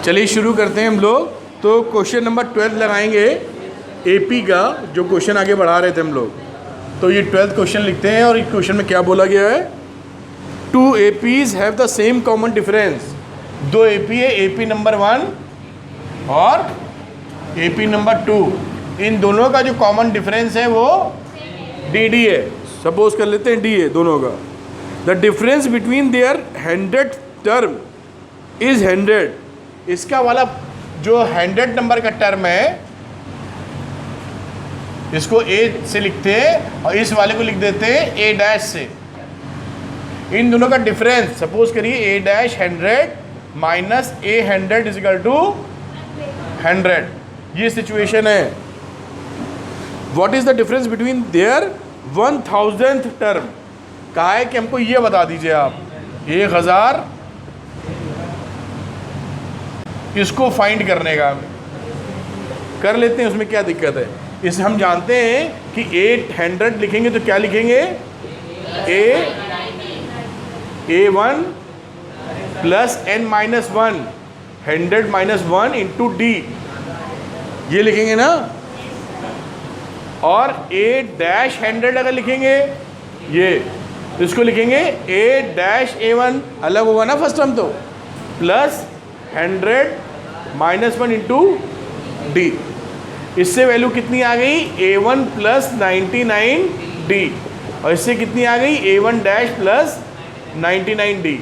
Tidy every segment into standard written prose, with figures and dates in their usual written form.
चलिए शुरू करते हैं हम लोग। तो क्वेश्चन नंबर 12 लगाएंगे एपी का, जो क्वेश्चन आगे बढ़ा रहे थे हम लोग। तो ये 12th क्वेश्चन लिखते हैं और इस क्वेश्चन में क्या बोला गया है, 2 APs have the same common difference. 2 AP है, AP नंबर 1 और AP नंबर 2। इन दोनों का जो कॉमन डिफरेंस है वो DD है। सपोज कर लेते हैं D है दोनों का। The difference between there 100 term is 100। इसका वाला जो 100 नंबर का टर्म है इसको A से लिखते हैं और इस वाले को लिख देते हैं A डैश से। इन दोनों का डिफरेंस सपोज करिए A dash 100 minus A 100 is equal to 100। ये सिचुएशन है। What is the difference between their 1000th term. कहा है कि हमको ये बता दीजिए आप 1000 इसको फाइंड करने का कर लेते हैं, उसमें क्या दिक्कत है। इसे हम जानते हैं कि 800 लिखेंगे तो क्या लिखेंगे, A1 plus n minus 1 100 minus 1 into D, ये लिखेंगे ना। और A डैश 100 अगर लिखेंगे ये, इसको लिखेंगे A डैश A1, अलग होगा ना फर्स्ट टर्म, तो प्लस 100 माइनस 1 इंटू डी। इससे वैल्यू कितनी आ गई, A1 प्लस 99D, और इससे कितनी आ गई, A1 डैश प्लस 99D।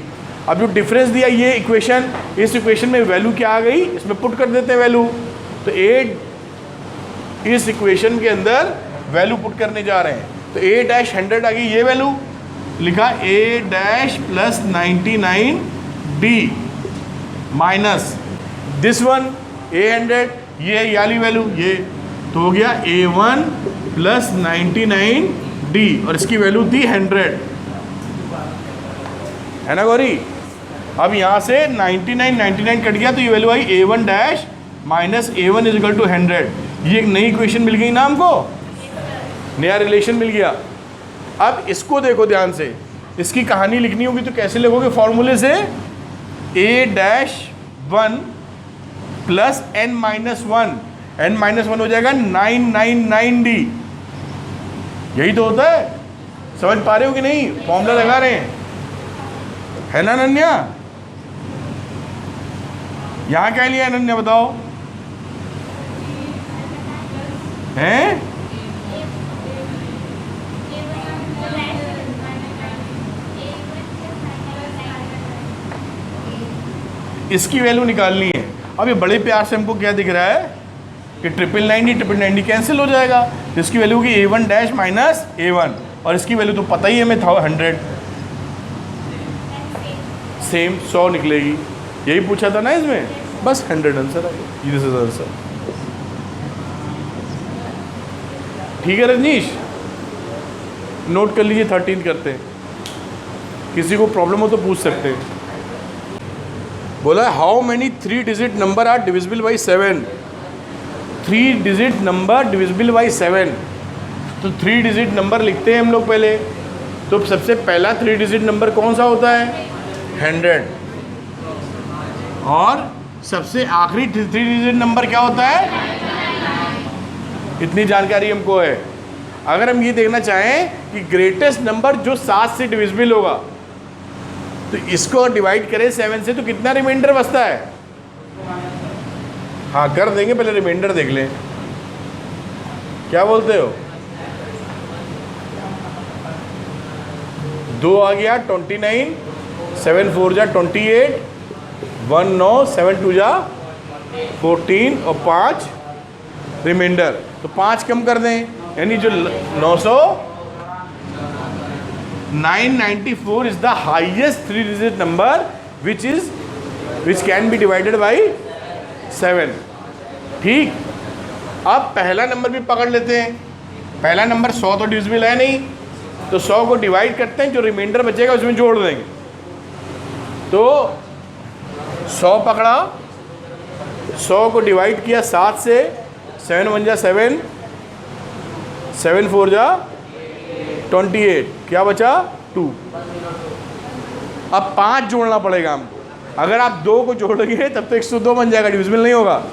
अब जो डिफरेंस दिया ये इक्वेशन, इस इक्वेशन में वैल्यू क्या आ गई, इसमें पुट कर देते हैं वैल्यू। तो इस इक्वेशन के अंदर वैल्यू पुट करने जा रहे हैं। तो A डैश 100 आ गई, ये वैल्यू लिखा A dash plus 99D minus this one A100, ये है वाली वैल्यू, ये तो हो गया A1 प्लस 99D और इसकी वैल्यू थी 100, है ना गौरी। अब यहाँ से 99 कट गया तो ये वैल्यू आई A1 dash minus A1 is equal to 100। ये एक नई इक्वेशन मिल गई ना हमको, नया रिलेशन मिल गया। अब इसको देखो ध्यान से, इसकी कहानी लिखनी होगी तो कैसे लिखोगे, फॉर्मूले से A dash 1 plus n minus 1, n minus 1 हो जाएगा 999D। यही तो होता है, समझ पा रहे हो कि नहीं, फॉर्मूला लगा रहे हैं, है ना अनन्या। यहाँ क्या लिया अनन्या बताओ, हैं? इसकी वैल्यू निकालनी है। अब ये बड़े प्यार से हमको क्या दिख रहा है कि 999 कैंसिल हो जाएगा। तो इसकी वैल्यू की A1 डैश माइनस A1 और इसकी वैल्यू तो पता ही है हमें 100, सेम 100 निकलेगी। यही पूछा था ना इसमें, बस 100 आंसर आएगा। This is answer. ठीक है रजनीश, नोट कर लीजिए। 13 करते हैं, किसी को प्रॉब्लम हो तो पूछ सकते हैं। बोला how many 3 digit number are divisible by 7। 3 digit number divisible by 7। तो 3 डिजिट नंबर लिखते हैं हम लोग पहले। तो सबसे पहला 3 डिजिट नंबर कौन सा होता है, 100। और सबसे आखिरी 3 डिजिट नंबर क्या होता है, इतनी जानकारी हमको है। अगर हम ये देखना चाहें कि ग्रेटेस्ट नंबर जो 7 से डिविजिबल होगा तो इसको डिवाइड करें 7 से तो कितना रिमाइंडर बचता है। हाँ कर देंगे, पहले रिमाइंडर देख लें, क्या बोलते हो। 2 आ गया 29, 7 4 जा 28, 1 9, 7 2 जा 14 और 5 रिमाइंडर। तो 5 कम कर दें, यानी जो 994 is the highest 3 digit number which can be divided by 7। ठीक, अब पहला नंबर भी पकड़ लेते हैं। पहला नंबर 100 तो डिविजिबल है नहीं, तो 100 को डिवाइड करते हैं, जो रिमाइंडर बचेगा उसमें जोड़ देंगे। तो 100 पकड़ा, 100 को डिवाइड किया 7 से, 7 1 जा 7, 7 4 जा 28, क्या बचा 2। अब 5 जोड़ना पड़ेगा हमको। अगर आप 2 को जोड़ोगे तब तो 102 बन जाएगा, डिविजिबल नहीं होगा।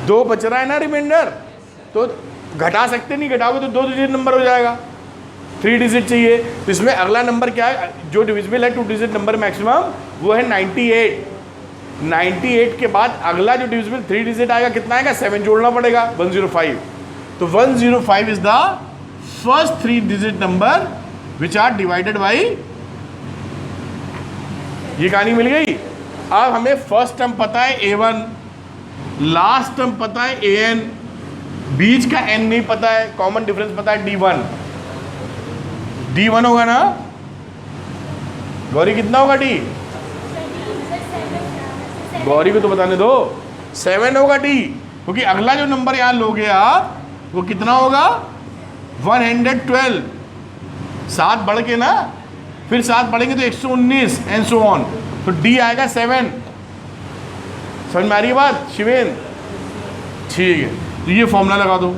2 बच रहा है ना रिमाइंडर, तो घटा सकते नहीं, घटाओगे तो 2 डिजिट नंबर हो जाएगा, 3 डिजिट चाहिए। तो इसमें अगला नंबर क्या है जो डिविजिबल है 2 डिजिट नंबर मैक्सिमम, वो है 98। 98 के बाद अगला जो डिविजिबल 3 डिजिट आएगा कितना आएगा, 7 जोड़ना पड़ेगा, 105। तो 105 is the first 3 digit number which are divided by, ये कहानी मिल गई। अब हमें फर्स्ट टर्म पता है A1, लास्ट टर्म पता है AN, बीच का N नहीं पता है, कॉमन डिफरेंस पता है D1। D1 होगा ना गौरी, कितना होगा D? गौरी को तो बताने दो, 7 होगा D, क्योंकि अगला जो नंबर यहाँ लोगे आप वो कितना होगा, 112। 7 बढ़ के ना, फिर 7 बढ़ेंगे तो 119 एंड सो ऑन, तो D आएगा 7। समझ में आ रही है बात शिवेन? ठीक है, तो ये फॉर्मूला लगा दो।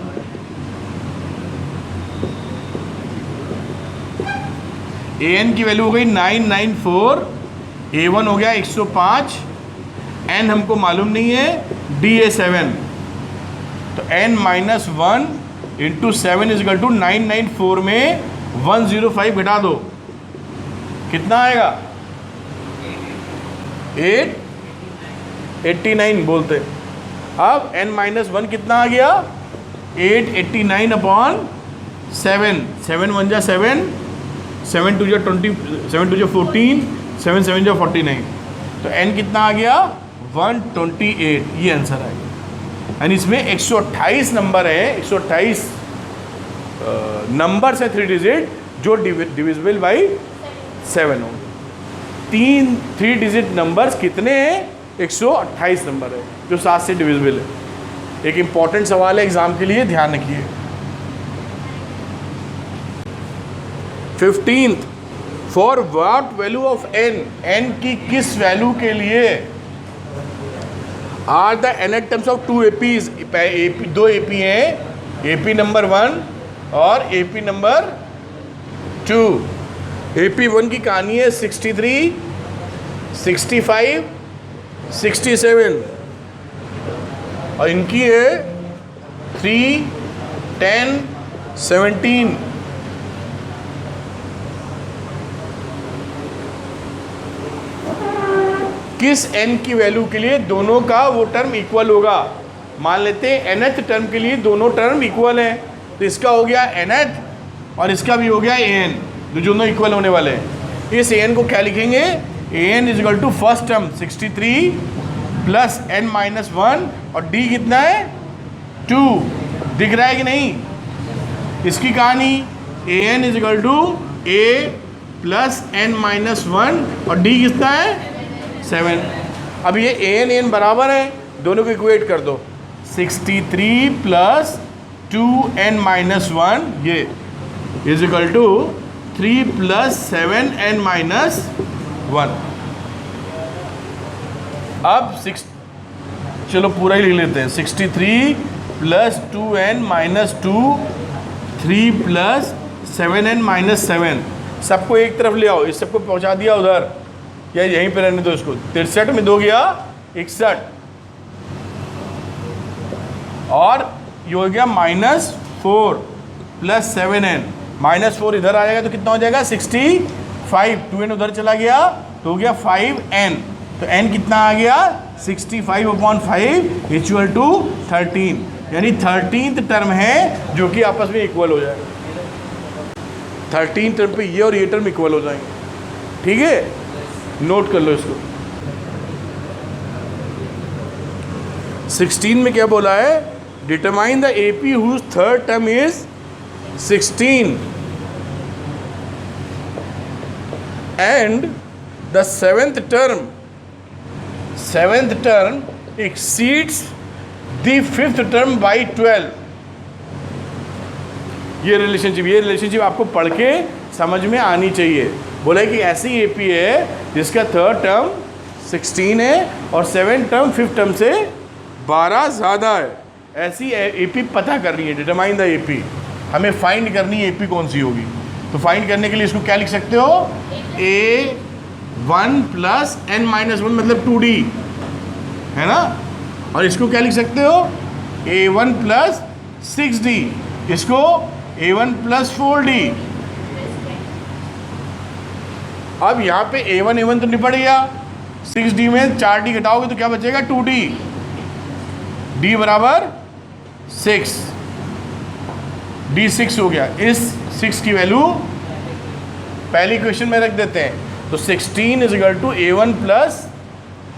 AN की वैल्यू हो गई 994, A1 हो गया 105, N हमको मालूम नहीं है, D है 7, तो N minus 1 into 7 is equal to 994 में 105 घटा दो, कितना आएगा, 889 बोलते। अब n माइनस 1 कितना आ गया, 889 अपॉन 7, 7 1 जा 7, 7 2 जा 20, 7 2 जा 14, 7 7 जा 49, तो n कितना आ गया, 128, ये आंसर आएगा। यानी इसमें 128 नंबर है, 128 नंबर है 3 डिजिट जो डिविजिबल बाई 7 हो। 3 डिजिट नंबर्स कितने हैं, 128 नंबर है जो 7 से डिविजिबल है। एक इंपॉर्टेंट सवाल है एग्जाम के लिए, ध्यान रखिए। 15th, for what value of n, n की किस वैल्यू के लिए are the nth terms of 2 APs, 2 AP हैं, AP नंबर 1 और AP नंबर 2। AP 1 की कहानी है 63, 65, 67 और इनकी है 3, 10, 17। किस n की वैल्यू के लिए दोनों का वो टर्म इक्वल होगा। मान लेते हैं nth टर्म के लिए दोनों टर्म इक्वल हैं, तो इसका हो गया nth और इसका भी हो गया an, जो दोनों इक्वल होने वाले हैं। इस an को क्या लिखेंगे, an is equal to first term 63 plus n minus 1 और d कितना है 2, दिख रहा है कि नहीं। इसकी कहानी an is equal to a plus n minus 1 और d कितना है 7। अब ये an बराबर है, दोनों को इक्वेट कर दो, 63 प्लस 2n माइनस 1 ये is equal to 3 plus 7n minus 1। अब 6, चलो पूरा ही लिख लेते हैं, 63 plus 2n minus 2, 3 plus 7n minus 7। सबको एक तरफ ले आओ, इस सबको पहुंचा दिया उधर, या यहीं पे रहने दो इसको। 63 में 2 गया 61 और ये हो गया माइनस 4 प्लस 7n, माइनस 4 इधर आ जाएगा तो कितना हो जाएगा 65, 2n उधर चला गया तो हो गया 5n, तो n कितना आ गया 65 अपॉन 5 इक्वल टू 13, यानी 13th टर्म है जो कि आपस में इक्वल हो जाएगा। 13 टर्म पे ये और ये टर्म इक्वल हो जाएंगे, ठीक है, नोट कर लो इसको। 16 में क्या बोला है, determine the AP whose third term is 16 and the seventh term exceeds the fifth term by 12। ये रिलेशनशिप आपको पढ़ के समझ में आनी चाहिए। बोला कि ऐसी AP है जिसका थर्ड टर्म 16 है और 7th टर्म 5th टर्म से 12 ज़्यादा है, ऐसी AP पता करनी है। डिटरमाइन द AP, हमें फाइंड करनी है AP कौन सी होगी। तो फाइंड करने के लिए इसको क्या लिख सकते हो, A 1 प्लस n माइनस 1 मतलब 2d है ना। और इसको क्या लिख सकते हो, a1 प्लस 6d, इसको a1 प्लस 4d। अब यहाँ पे a1 तो निपट गया, 6d में 4d घटाओगे तो क्या बचेगा 2d, d बराबर 6, d 6 हो गया। इस 6 की वैल्यू पहली क्वेश्चन में रख देते हैं, तो 16 is equal to a1 plus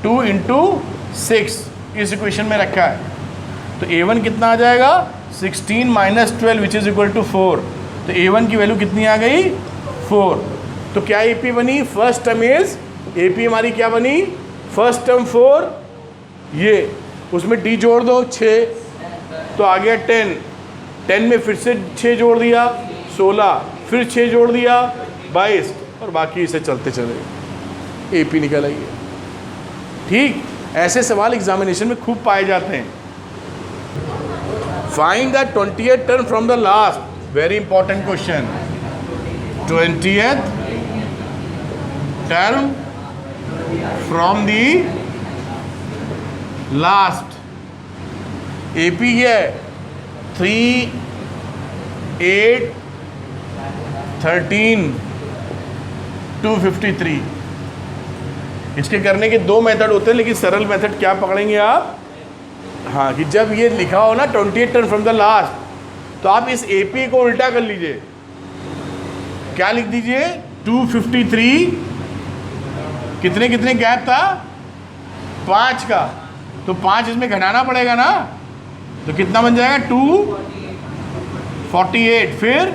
2 into 6 इस इक्वेशन में रखा है। तो a1 कितना आ जाएगा 16 minus 12 which is equal to 4। तो a1 की वैल्यू कितनी आ गई 4। तो क्या AP बनी, फर्स्ट टर्म इज AP हमारी क्या बनी, फर्स्ट टर्म 4, ये उसमें d जोड़ दो 6, तो आ गया 10, 10 में फिर से 6 जोड़ दिया 16, फिर 6 जोड़ दिया 22, और बाकी इसे चलते चले AP निकल आई है। ठीक, ऐसे सवाल एग्जामिनेशन में खूब पाए जाते हैं। Find the 20th term from the last, very important question. 20th term from the last, AP है 3, 8, 13, 253। इसके करने के दो मेथड होते हैं, लेकिन सरल मेथड क्या पकड़ेंगे आप, हाँ, कि जब ये लिखा हो ना 20th term from the last, तो आप इस AP को उल्टा कर लीजिए, क्या लिख दीजिए 253, कितने कितने गैप था 5 का, तो 5 इसमें घटाना पड़ेगा ना, तो कितना बन जाएगा 248, फिर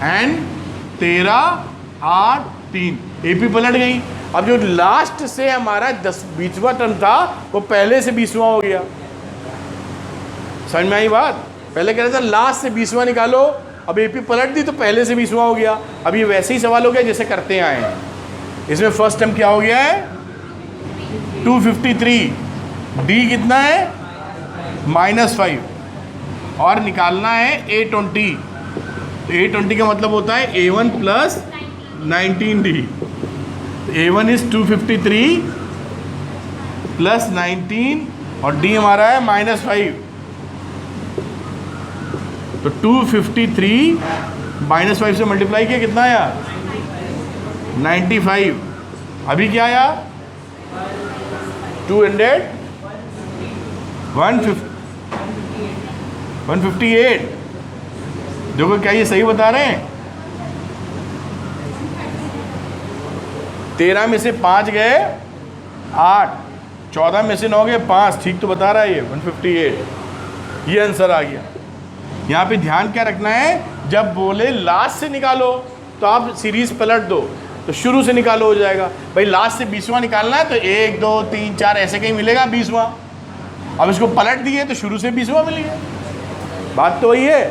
एंड 13, 8, 3, AP पलट गई। अब जो लास्ट से हमारा 20वां टर्म था वो पहले से 20वां हो गया। समझ में आई बात, पहले कह रहा था लास्ट से 20वां निकालो, अब AP पलट दी तो पहले से 20वां हो गया। अब ये वैसे ही सवाल हो गया जैसे करते आए हैं। इसमें फर्स्ट टर्म क्या हो गया है 253, D कितना है -5, और निकालना है A20। तो A20 का मतलब होता है A1 प्लस 19D। तो A1 इज 253 प्लस 19, और D हमारा है -5। तो 253 -5 से मल्टीप्लाई किया, कितना आया 95। अभी क्या आया 158। देखो क्या ये सही बता रहे हैं, 13 में से 5 गए 8, 14 में से 9 गए 5, ठीक तो बता रहा है ये 158, ये आंसर आ गया। यहाँ पे ध्यान क्या रखना है, जब बोले लास्ट से निकालो तो आप सीरीज पलट दो, तो शुरू से निकालो हो जाएगा। भाई लास्ट से 20वां निकालना है तो 1, 2, 3, 4 ऐसे कहीं मिलेगा 20वां। अब इसको पलट दिए तो शुरू से 20वां मिल गया। बात तो वही है,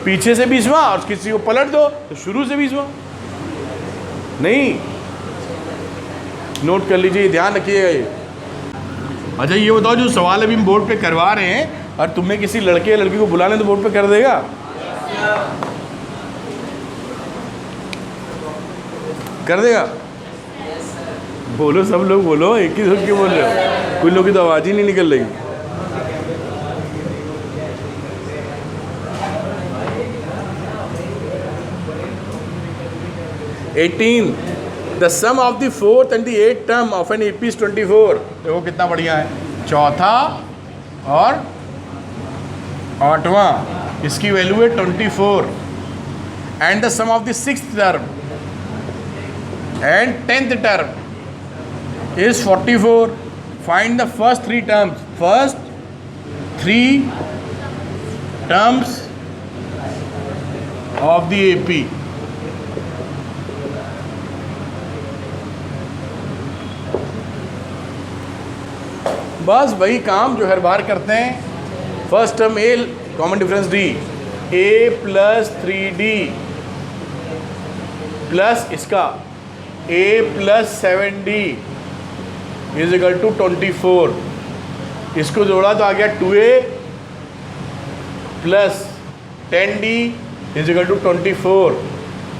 पीछे से 20वां और किसी को पलट दो तो शुरू से 20वां। नहीं, नोट कर लीजिए, ध्यान रखिएगा ये। अच्छा ये बताओ, जो सवाल अभी हम बोर्ड पे करवा रहे हैं, और तुम्हें किसी लड़के या लड़की को बुलाने तो बोर्ड पे कर देगा? कर देगा? बोलो, सब लोग बोलो, एक ही सुन के बोल रहे हो, कुछ लोग की तो आवाज़ ही नहीं निकल रही। The sum of the 4th and the 8th term of an AP is 24। देखो कितना बढ़िया है, चौथा और 8वां, इसकी वैल्यू है 24, and the sum of the 6th term and 10th term is 44। Find the first 3 terms, first 3 terms of the AP। बस वही काम जो हर बार करते हैं। First term A, common difference D, A plus 3D plus इसका A plus 7D is equal to 24। इसको जोड़ा तो आ गया 2A plus 10D is equal to 24।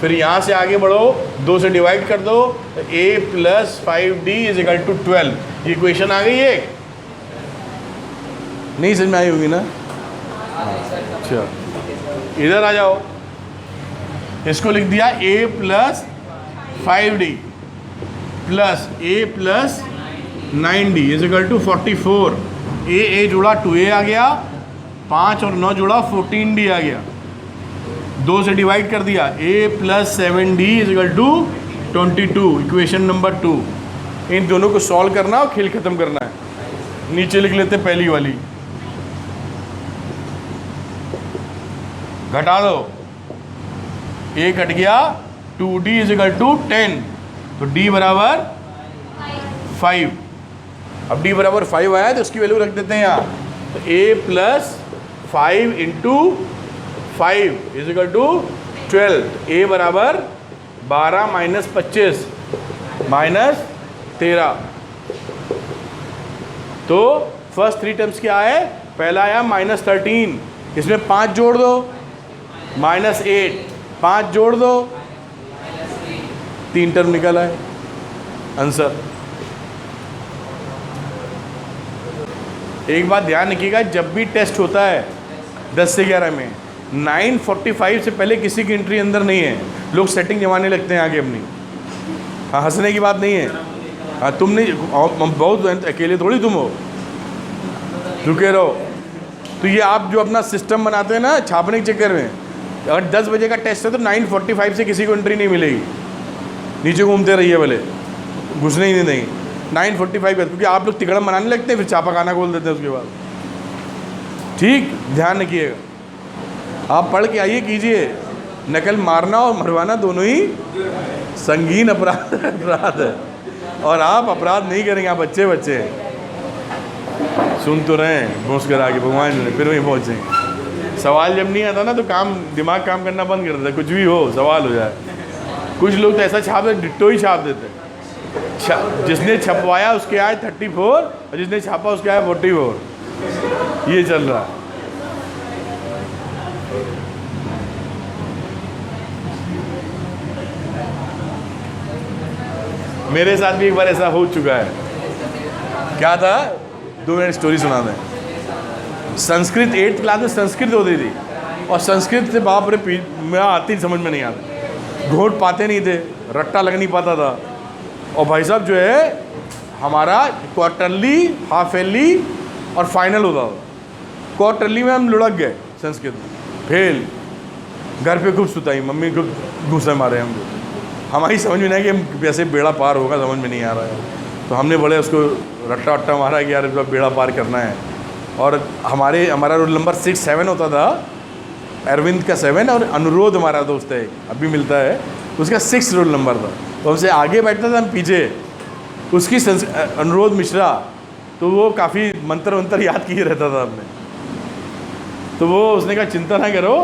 फिर यहाँ से आगे बढ़ो, 2 से डिवाइड कर दो, a + 5d = 12। ये इक्वेशन आ गई एक, नहीं समझ में आई होगी ना? अच्छा, इधर आ जाओ, इसको लिख दिया a + 5d + a + 9d = 44। a जुड़ा 2a आ गया, 5 और 9 जुड़ा 14d आ गया, 2 से डिवाइड कर दिया, a + 7d = 22। Equation number 2। इन दोनों को सॉल्व करना और खेल ख़त्म करना है। नीचे लिख लेते पहली वाली, घटा दो, a कट गया, 2d = 10, तो d बराबर 5। अब d बराबर 5 आया तो उसकी वैल्यू रख देते हैं यहाँ, तो a + 5 × 5 = 12। a बराबर 12 - 25 - 13। तो फर्स्ट 3 टर्म्स क्या है? पहला आया -13, इसमें 5 जोड़ दो, -8, 5 जोड़ दो, 3 टर्म निकल आए आंसर। एक बात ध्यान रखिएगा, जब भी टेस्ट होता है 10 से 11 में 9:45 से पहले किसी की एंट्री अंदर नहीं है। लोग सेटिंग जमाने लगते हैं आगे अपनी। हाँ, हंसने की बात नहीं है। हाँ, तुम नहीं, बहुत अकेले थोड़ी तुम हो, रुके रहो। तो ये आप जो अपना सिस्टम बनाते हैं ना छापने के चक्कर में, अगर 10 बजे का टेस्ट है तो 9:45 से किसी को एंट्री नहीं मिलेगी। नीचे घूमते रहिए, भले घुसने ही नहीं देंगे 9:45 का, क्योंकि आप लोग तिकड़म बनाने लगते हैं, फिर छापा खाना खोल देते हैं उसके बाद। ठीक, ध्यान रखिएगा। आप पढ़ के आइए, कीजिए। नकल मारना और मरवाना दोनों ही संगीन अपराध है, और आप अपराध नहीं करेंगे। आप अच्छे बच्चे हैं, सुन तो रहे हैं, घूस कर आगे भगवान फिर वहीं पहुँचेंगे। सवाल जब नहीं आता ना तो दिमाग काम करना बंद कर देता है, कुछ भी हो सवाल हो जाए। कुछ लोग तो ऐसा छाप देते, डिट्टो ही छाप देते हैं। जिसने छपवाया उसके आए 34 और जिसने छापा उसके आए 44। ये चल रहा है। मेरे साथ भी एक बार ऐसा हो चुका है। क्या था, 2 मिनट स्टोरी सुना दें। संस्कृत 8th क्लास में संस्कृत होती थी, और संस्कृत से बाप रे मैं आती समझ में नहीं आता, घोट पाते नहीं थे, रट्टा लग नहीं पाता था। और भाई साहब जो है हमारा क्वार्टरली, हाफ ईयरली और फाइनल होता था। क्वार्टरली में हम लुढ़क गए संस्कृत में, फेल। घर पे खूब सुताई, मम्मी को घूसे मारे हमको। हमारी समझ में नहीं कि हम कैसे बेड़ा पार होगा, समझ में नहीं आ रहा है। तो हमने बड़े उसको रट्टा वट्टा मारा कि यार बेड़ा पार करना है। और हमारा रोल नंबर 6 7 होता था, अरविंद का 7 और अनुरोध हमारा दोस्त है अभी मिलता है, उसका 6 रोल नंबर था। तो हमसे आगे बैठता था, हम पीछे। उसकी अनुरोध मिश्रा, तो वो काफ़ी मंत्र वंत्र याद किए रहता था हमने। तो वो उसने कहा चिंता ना करो,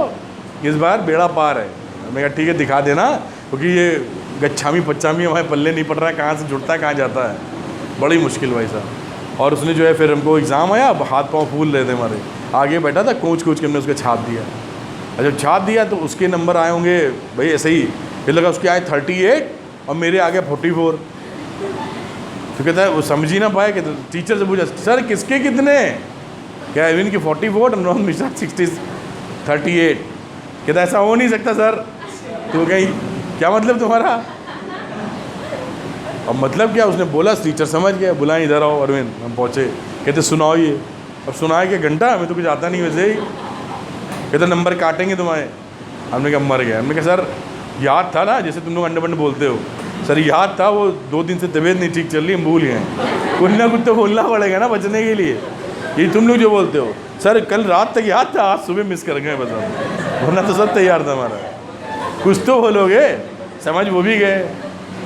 इस बार बेड़ा पार है। मैंने कहा ठीक है, दिखा देना, क्योंकि ये गच्छामी पच्चामी हमारे पल्ले नहीं पड़ रहा है, कहाँ से जुड़ता है कहाँ जाता है, बड़ी मुश्किल भाई साहब। और उसने जो है फिर हमको एग्ज़ाम आया, अब हाथ पाँव फूल रहे थे हमारे। आगे बैठा था, कोच के हमने उसका छाप दिया। और जब छाप दिया तो उसके नंबर आए होंगे भाई ऐसे ही, फिर लगा उसके आए 38 और मेरे आ गए 44। तो कहता है वो समझ ही ना पाए कि टीचर से पूछा सर किसके कितने, क्या अरविंद की 44 अनुरोध मिश्रा 38। कहता ऐसा हो नहीं सकता सर। तो कहीं क्या मतलब तुम्हारा? अब मतलब क्या, उसने बोला, टीचर समझ गया, बुलाएं इधर आओ अरविंद। हम पहुँचे, कहते सुनाओ ये। अब सुनाए क्या घंटा, हमें तो कुछ आता नहीं वैसे ही। कहते नंबर काटेंगे तुम्हारे। हमने कहा मर गया। हमने कहा सर याद था ना, जैसे तुम लोग अंडे बंड बोलते हो, सर याद था, वो 2 दिन से तबीयत नहीं ठीक चल रही, हम भूल गए। कुछ ना कुछ तो बोलना पड़ेगा ना बचने के लिए। ये तुम लोग जो बोलते हो, सर कल रात तक याद था, आज सुबह मिस कर गए बताओ, वरना तो सब तैयार था हमारा। कुछ तो बोलोगे, समझ वो भी गए।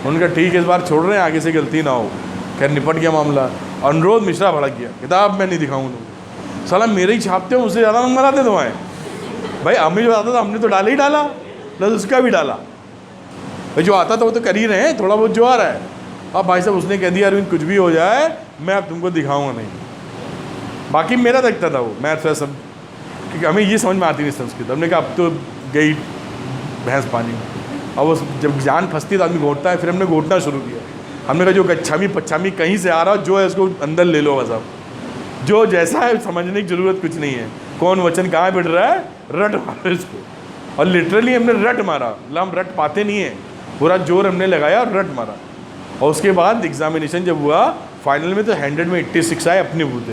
उनका ठीक है, इस बार छोड़ रहे हैं, आगे से गलती ना हो। खैर निपट गया मामला। अनुरोध मिश्रा भड़क गया, किताब मैं नहीं दिखाऊँ तुम, साला मेरे ही छापते हो, मुझसे ज़्यादा नंबर आते तुम्हारे। भाई हमें जो आता था हमने तो डाला ही डाला, प्लस उसका भी डाला। भाई जो आता था वो तो कर ही रहे हैं, थोड़ा बहुत जो आ रहा है। अब भाई साहब उसने कह दिया अरविंद कुछ भी हो जाए मैं अब तुमको दिखाऊंगा नहीं। बाकी मेरा देखता था वो मैथ वैथ सब, क्योंकि हमें ये समझ में आती नहीं संस्कृत। हमने कहा अब तो गई भैंस पानी में। और वो जब जान फंसती है तो आदमी घोटता है, फिर हमने घोटना शुरू किया। हमने कहा जो गच्छामी पच्छामी कहीं से आ रहा हो, जो है उसको अंदर ले लो, बस अब जो जैसा है समझने की ज़रूरत कुछ नहीं है। कौन वचन कहाँ बिड़ रहा है, रट मारो इसको। और लिटरली हमने रट मारा, मतलब हम रट पाते नहीं हैं, पूरा जोर हमने लगाया और रट मारा। और उसके बाद एग्जामिनेशन जब हुआ फाइनल में तो 100 में 86 आए अपने बूते।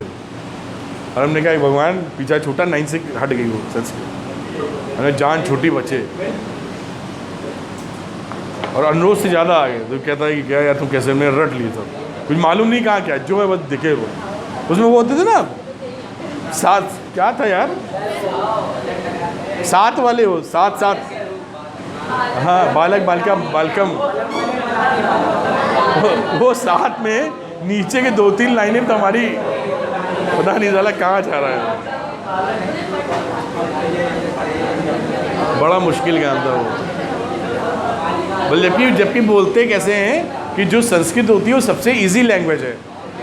और हमने कहा भगवान पीछा छूटा, 9 से हट गई वो संस्कृत, हमें जान छूटी बचे। और अनुरोध से ज़्यादा आ गए। तो कहता है कि क्या यार तुम कैसे, हमने रट लिए सब, कुछ मालूम नहीं कहाँ क्या, जो है बस दिखे वो। उसमें वो होते थे ना 7, क्या था यार 7 वाले, वो 7, हाँ बालक बालिका बालकम, वो 7 में नीचे के 2-3 लाइनें तो हमारी पता नहीं साला कहाँ जा रहा है। बड़ा मुश्किल काम था वो। जबकि बोलते कैसे हैं कि जो संस्कृत होती है वो सबसे इजी लैंग्वेज है,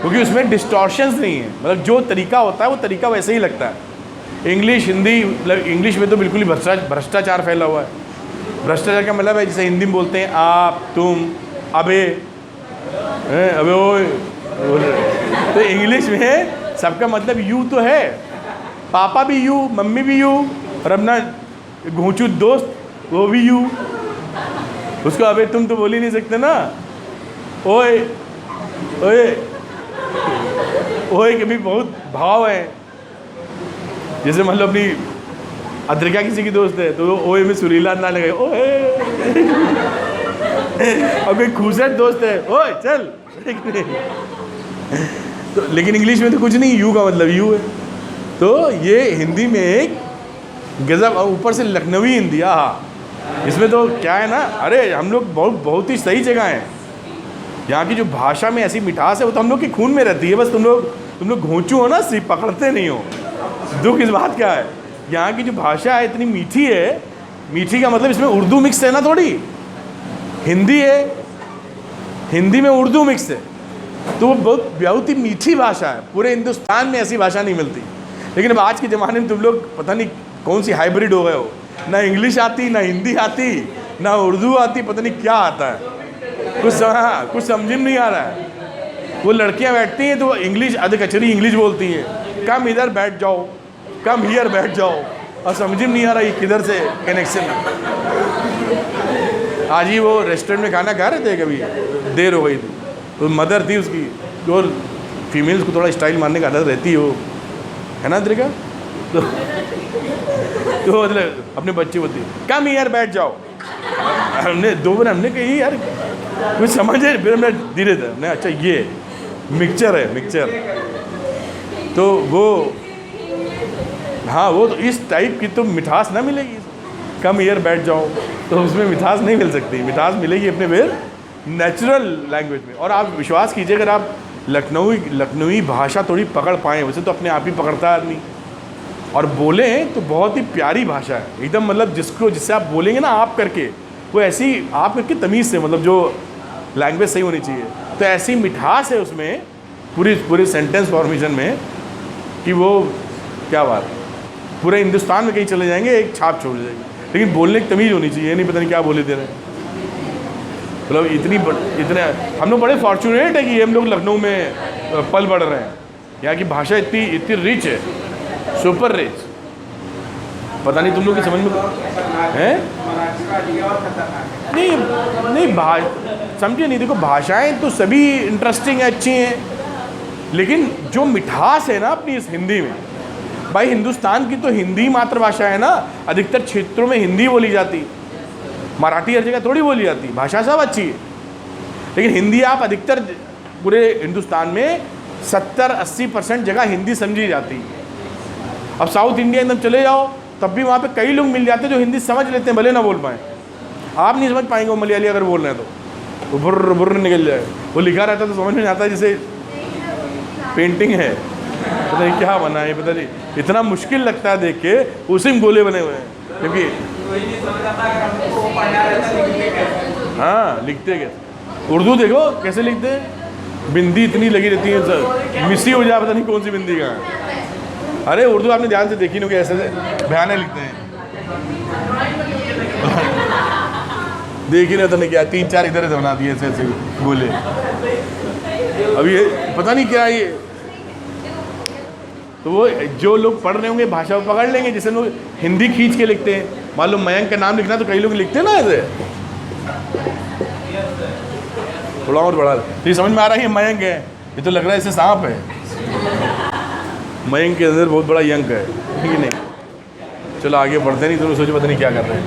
क्योंकि उसमें डिस्टॉर्शंस नहीं है, मतलब जो तरीका होता है वो तरीका वैसे ही लगता है। इंग्लिश हिंदी, मतलब इंग्लिश में तो बिल्कुल ही भ्रष्टाचार फैला हुआ है। भ्रष्टाचार का मतलब है जैसे हिंदी में बोलते हैं आप, तुम, अबे, अबे ओए, तो इंग्लिश में सबका मतलब यू तो है, पापा भी यू, मम्मी भी यू, और अपना घूंचू दोस्त वो भी यू। उसको अबे तुम तो बोल ही नहीं सकते ना, ओए ओए ओए के भी बहुत भाव है। जैसे मान लो अपनी अद्रिका किसी की दोस्त है तो ओए में सुरीला ना लगे, ओए। और कोई खूसट दोस्त है, ओए चल। तो लेकिन इंग्लिश में तो कुछ नहीं, यू का मतलब यू है। तो ये हिंदी में एक गजब, ऊपर से लखनवी हिंदी, हाँ इसमें तो क्या है ना, अरे हम लोग बहुत ही सही जगह हैं। यहाँ की जो भाषा में ऐसी मिठास है वो तो हम लोग के खून में रहती है, बस तुम लोग घोंचू हो ना, सिर्फ पकड़ते नहीं हो। दुख इस बात का है, यहाँ की जो भाषा है इतनी मीठी है। मीठी का मतलब इसमें उर्दू मिक्स है ना, थोड़ी हिंदी है, हिंदी में उर्दू मिक्स है, तो वो बहुत ही मीठी भाषा है। पूरे हिंदुस्तान में ऐसी भाषा नहीं मिलती। लेकिन अब आज के ज़माने में तुम लोग पता नहीं कौन सी हाइब्रिड हो गए हो, ना इंग्लिश आती, ना हिंदी आती, ना उर्दू आती, पता नहीं क्या आता है, कुछ समझ में नहीं आ रहा है। वो लड़कियां बैठती हैं तो इंग्लिश अध कचरी इंग्लिश बोलती हैं, कम इधर बैठ जाओ, कम हियर बैठ जाओ, और समझ में नहीं आ रहा ये किधर से कनेक्शन है। आज ही वो रेस्टोरेंट में खाना खा रहे थे, कभी देर हो गई थी, तो मदर थी उसकी, जो फीमेल्स को थोड़ा स्टाइल मारने का आदत रहती है, वो है ना तरीका, तो मतलब अपने बच्चे बोलती कम हियर बैठ जाओ। हमने 2 बार हमने कही यार कुछ समझ है, फिर हमने धीरे धीरे नहीं, अच्छा ये मिक्सचर है, मिक्सचर, तो वो हाँ वो तो इस टाइप की तो मिठास ना मिलेगी। कम हियर बैठ जाओ तो उसमें मिठास नहीं मिल सकती, मिठास मिलेगी अपने फिर नेचुरल लैंग्वेज में। और आप विश्वास कीजिए, अगर आप लखनवी भाषा थोड़ी पकड़ पाएँ, वैसे तो अपने आप ही पकड़ता है आदमी, और बोले तो बहुत ही प्यारी भाषा है एकदम, मतलब जिससे आप बोलेंगे ना आप करके, वो ऐसी आप करके तमीज़ से, मतलब जो लैंग्वेज सही होनी चाहिए, तो ऐसी मिठास है उसमें पूरे सेंटेंस फॉर्मेशन में कि वो क्या बात, पूरे हिंदुस्तान में कहीं चले जाएंगे एक छाप छोड़ जाएगी। लेकिन बोलने की तमीज़ होनी चाहिए, नहीं पता नहीं क्या बोले दे रहे हैं। मतलब इतने हम लोग बड़े फॉर्चुनेट है कि हम लोग लखनऊ में पल बढ़ रहे हैं। यहाँ की भाषा इतनी रिच है, सुपर रिच, पता नहीं तुम लोग की समझ में है नहीं समझिए नहीं। देखो भाषाएं तो सभी इंटरेस्टिंग है, अच्छी हैं, लेकिन जो मिठास है ना अपनी इस हिंदी में, भाई हिंदुस्तान की तो हिंदी मातृभाषा है ना, अधिकतर क्षेत्रों में हिंदी बोली जाती, मराठी हर जगह थोड़ी बोली जाती, भाषा सब अच्छी है, लेकिन हिंदी आप अधिकतर पूरे हिंदुस्तान में 70-80% जगह हिंदी समझी जाती है। अब साउथ इंडिया एकदम चले जाओ तब भी वहाँ पे कई लोग मिल जाते हैं जो हिंदी समझ लेते हैं, भले ना बोल पाएँ। आप नहीं समझ पाएंगे वो मलयाली अगर बोल रहे हैं तो बुर्र बुर्र निकल जाए। वो लिखा रहता है तो समझ में नहीं आता, जैसे पेंटिंग है, पता नहीं क्या बना है, पता नहीं, इतना मुश्किल लगता है देख के, उसी में गोले बने हुए हैं। क्योंकि हाँ लिखते कैसे, उर्दू देखो कैसे लिखते हैं, बिंदी इतनी लगी रहती है, सर मिसी हो जाए, पता नहीं कौन सी बिंदी का है। अरे उर्दू आपने ध्यान से देखी नहीं कि ऐसे भयानक लिखते हैं। देख ही नहीं तो क्या 3-4 इधर से बना दिए ऐसे ऐसे बोले। अब ये पता नहीं क्या ये, तो वो जो लोग पढ़ रहे होंगे भाषा पकड़ लेंगे, जैसे लोग हिंदी खींच के लिखते हैं। मान लो मयंक का नाम लिखना तो कई लोग लिखते हैं ना ऐसे, थोड़ा और बढ़ा। तो ये समझ में आ रहा है ये मयंक है, ये तो लग रहा है ऐसे सांप है। मयंक के अंदर बहुत बड़ा यंक है, ठीक है नहीं। चलो आगे बढ़ते नहीं तो सोचो पता नहीं क्या कर रहे हैं।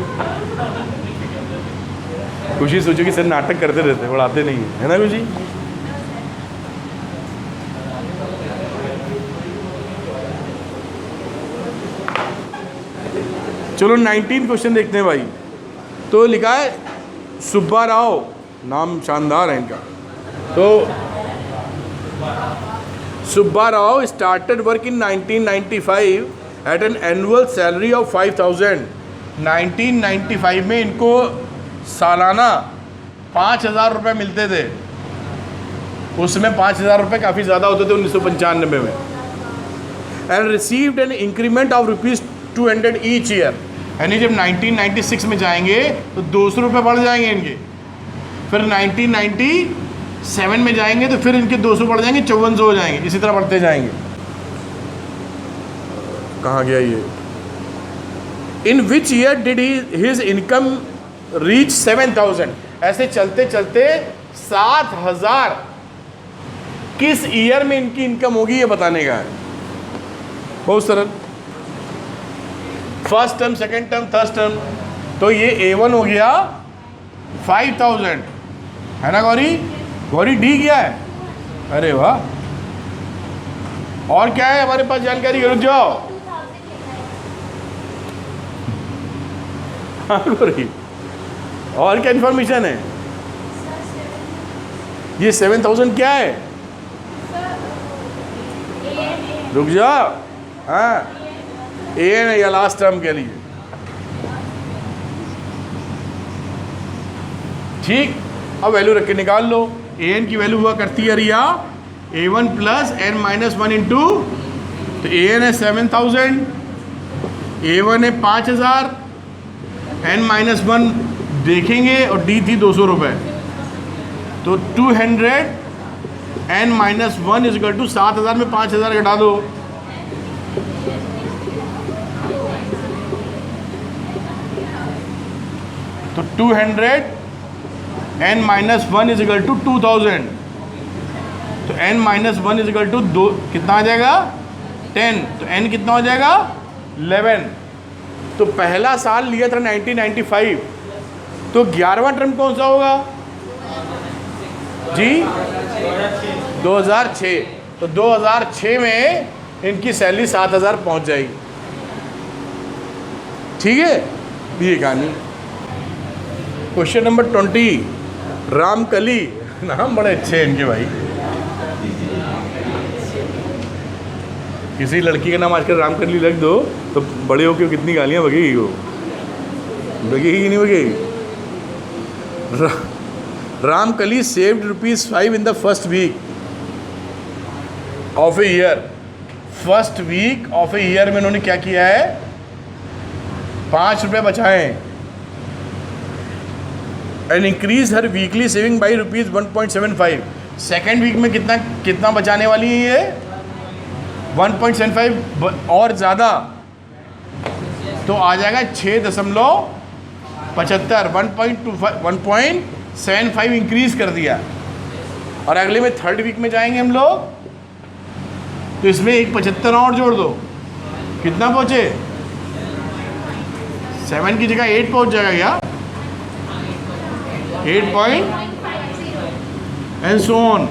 खुशी सोचो कि सर नाटक करते रहते हैं, बढ़ाते नहीं है ना खुशी। चलो 19 क्वेश्चन देखते हैं भाई। तो लिखा है सुब्बा राव, नाम शानदार है इनका। तो Subba Rao started work in 1995 at an annual salary of 5,000। 1995 में इनको सालाना 5,000 रुपये मिलते थे। उसमें 5,000 रुपये काफ़ी ज़्यादा होते थे 1995 में। And received an increment of ₹200 each year. यानी जब 1996 में जाएंगे तो 200 रुपये बढ़ जाएंगे इनके। फिर 1997 में जाएंगे तो फिर इनके 200 बढ़ जाएंगे, 5400 हो जाएंगे, इसी तरह बढ़ते जाएंगे। कहाँ गया ये? In which year did his income reach 7,000। ऐसे चलते चलते 7,000 किस ईयर में इनकी इनकम होगी ये बताने का है। बहुत सरल, first term, second term, third term. तो ये A1 हो गया 5,000, है ना गौरी? गौरी डी क्या है? अरे वाह। और क्या है हमारे पास जानकारी? रुक जाओ। हाँ गौरी, और क्या इन्फॉर्मेशन है? ये 7,000 क्या है? रुक जाओ। हाँ एन है या लास्ट टर्म के लिए, ठीक। अब वैल्यू रख के निकाल लो। एन की वैल्यू हुआ करती है रिया A1 प्लस n-1 इंटू, तो एन है 7,000, A1 है 5,000, n-1 देखेंगे और डी थी 200 रुपये। तो 200 n-1 इज इक्वल टू 7,000 में 5,000 घटा दो, तो 200 n-1 इज इक्वल टू 2,000। तो n-1 इज इक्वल टू 2 कितना आ जाएगा? 10। तो n कितना हो जाएगा? 11। तो पहला साल लिया था 1995, तो 11वां टर्म कौन सा होगा जी? 2006। तो 2006 में इनकी सैलरी 7,000 पहुंच जाएगी, ठीक है। ये कहानी। Question number 20, Ramkali. नाम बड़े अच्छे हैं इनके भाई। किसी लड़की का नाम आजकल रामकली रख दो तो बड़े होकर कितनी गालियाँ बगेगी वो, बगेगी कि नहीं बगेगी? Ramkali saved ₹5 in the first week of a year. First week of a year में उन्होंने क्या किया है? 5 रुपये बचाए। एंड इंक्रीज हर weekly saving by ₹1.75। Second week में कितना बचाने वाली है ये? 1.75 और ज़्यादा, तो आ जाएगा 6.75। 1.75 इंक्रीज कर दिया। और अगले में थर्ड वीक में जाएंगे हम लोग, तो इसमें एक 75 और जोड़ दो, कितना पहुँचे? 7 की जगह 8 पहुँच जाएगा क्या? 8 point and so on.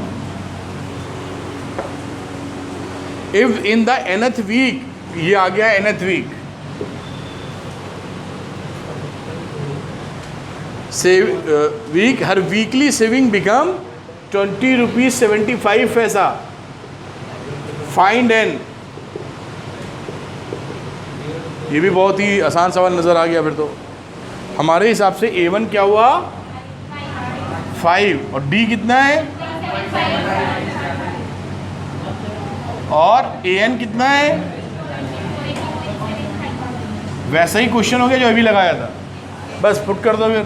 If in the nth week, ये आ गया nth week, week her weekly saving become ₹20.75। Find n। ये भी बहुत ही आसान सवाल नज़र आ गया। फिर तो हमारे हिसाब से A1 क्या हुआ? 5 और D कितना है? और AN कितना है? वैसा ही क्वेश्चन हो गया जो अभी लगाया था, बस पुट कर दो फिर।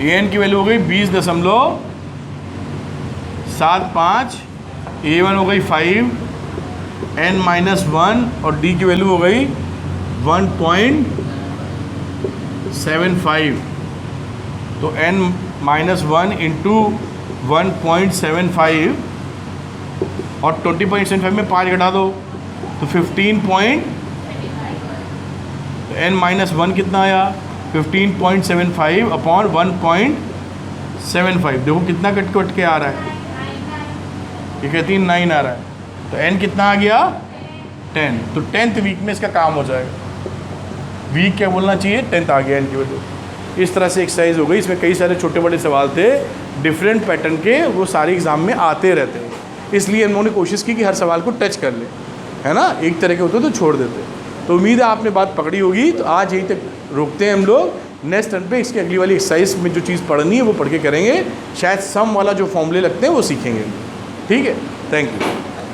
an की वैल्यू हो गई 20.75, a1 हो गई 5, n-1 और d की वैल्यू हो गई 1.75। तो n-1 इंटू 1.75 और 20.75 में 5 घटा दो तो 15 तो n-1 कितना आया 15.75 अपॉन 1.75। देखो कितना कट के आ रहा है, ये कहती है 9 आ रहा है, तो n कितना आ गया 10। तो 10th वीक में इसका काम हो जाएगा। वीक क्या बोलना चाहिए, 10th आ गया n की वैल्यू। इस तरह से एक्सरसाइज हो गई। इसमें कई सारे छोटे बड़े सवाल थे डिफरेंट पैटर्न के, वो सारे एग्जाम में आते रहते हैं, इसलिए हम लोगों ने कोशिश की कि हर सवाल को टच कर ले, है ना। एक तरह के होते तो छोड़ देते। तो उम्मीद है आपने बात पकड़ी होगी। तो आज यहीं तक रोकते हैं हम लोग। नेक्स्ट टर्न पे इसकी अगली वाली एक्सरसाइज में जो चीज़ पढ़नी है वो पढ़ के करेंगे। शायद सम वाला जो फॉर्मूले लगते हैं वो सीखेंगे। ठीक है, थैंक यू।